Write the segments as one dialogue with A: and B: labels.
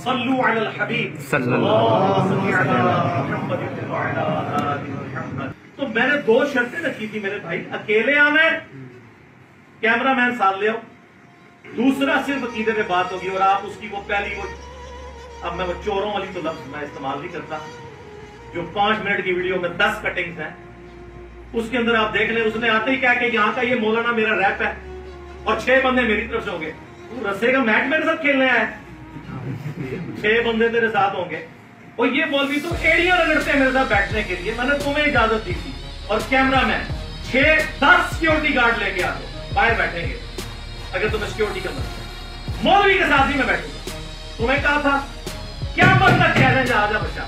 A: सल्लु अलल हबीब
B: सल्लल्लाहु
A: तो मैंने 2 शर्तें रखी थी मेरे भाई, अकेले आना है, कैमरामैन साथ ले आओ, दूसरा सिर्फ अकीदे पे बात होगी। और आप उसकी वो पहली वो, अब मैं वो चोरों वाली तो लफ्ज मैं इस्तेमाल नहीं करता, जो 5 मिनट की वीडियो में 10 कटिंग्स हैं, उसके अंदर आप देख लें, उसने आते ही क्या कि यहाँ का ये मौलाना मेरा रैप है और 6 बंदे मेरी तरफ से होंगे। तू रस्से का मैच मेरे साथ खेलने आया, 6 बंदे तेरे साथ होंगे और ये मौलवी तो एड़ियां रगड़ते हैं मेरे साथ बैठने के लिए। मैंने तुम्हें इजाजत दी थी और कैमरामैन 6-10 सिक्योरिटी गार्ड लेके आ दो, बाहर बैठेंगे अगर तुम्हें सिक्योरिटी करना है। मौलवी के साथ ही मैं बैठूंगा। तुम्हें कहा था क्या बंदा चैलेंज आजा बच्चा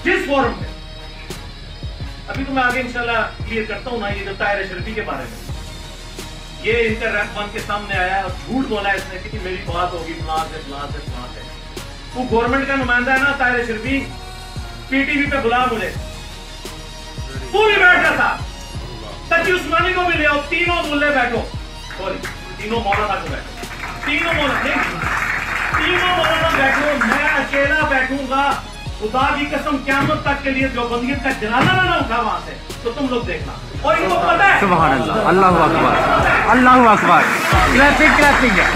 A: जिस फोरम में, अभी तो मैं आगे इंशाल्लाह क्लियर करता हूं ना ये जो ताहिर शरीफी के बारे में, ये इनका रैप बन के सामने आया है और झूठ बोला है इसने कि मेरी बात होगी फलां से फलां से फलां से। वो गवर्नमेंट का नुमाइंदा है ना ताहिर शरीफी, पीटीवी पे बुला मुझे, पूरी बैठा था, तकी उस्मानी को भी ले आओ, तीनों मुल्ले बैठो, सॉरी तीनों मौलाना को बैठो, तीनों मौलाना बैठो, मैं अकेला बैठूंगा। खुदा की कसम क़यामत तक के लिए जो बंदियत का जनाजा ना उठा वहां से, तो तुम लोग देखना। और इनको पता है,
B: सुभान अल्लाह, अल्लाहु अकबर, अल्लाहु अकबर। क्लैपिंग है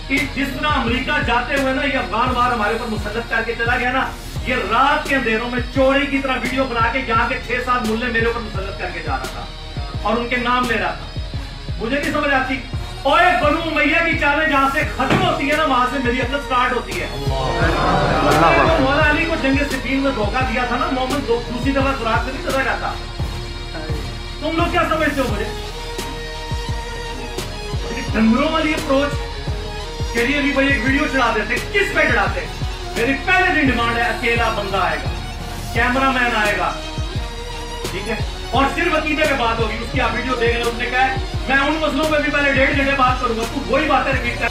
A: कि जिस तरह अमेरिका जाते हुए ना ये अफगान वार हमारे ऊपर मुसल्लत करके चला गया ना, ये रात के अंधेरों में चोरी की तरह वीडियो बना के यहाँ के 6-7 मुल्ले मेरे ऊपर मुसल्लत करके जा रहा था और उनके नाम ले रहा था। मुझे नहीं समझ आती, और बनु उमैया की चालें जहां से खत्म होती है ना वहां से मेरी अकल स्टार्ट होती है। मौला अली को जंग सिफीन में धोखा दिया था ना, मोहम्मद दूसरी दफा सुराग से नहीं चला जाता। तुम लोग क्या समझते हो मुझे? डंगरों वाली अप्रोच के लिए भी भाई एक वीडियो चढ़ा देते, किस पे चढ़ाते? मेरी पहले दिन डिमांड है अकेला बंदा आएगा, कैमरामैन आएगा, ठीक है, और सिर्फ अकीदे पे बात होगी। उसकी आप वीडियो देख रहे हो, उसने कहा है मैं उन मसलों पे भी पहले 1.5 घंटे बात करूंगा, तू वही बातें रिपीट कर।